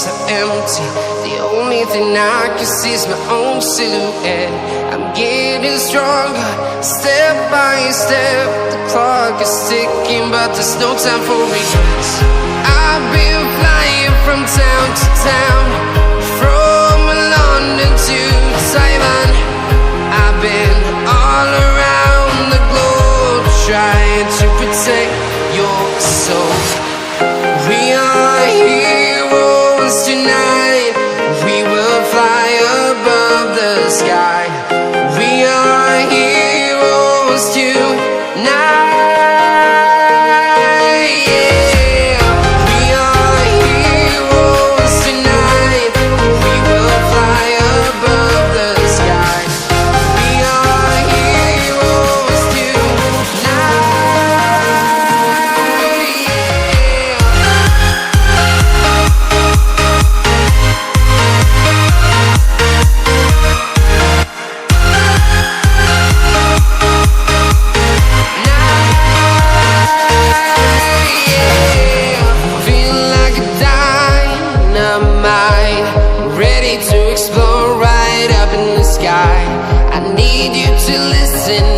so empty. The only thing I can see is my own silhouette. I'm getting stronger, step by step. The clock is ticking, but there's no time for regrets. I've been flying from town to town, from London to Taiwan. I've been all around the globe, trying to protect your soul. We are heroes tonight. We will fly above the sky. We are heroes tonight. Yeah. We are heroes tonight. We will fly above the sky. We are heroes tonight. Feeling like a dynamite, ready to explode right up in the sky. I need you to listen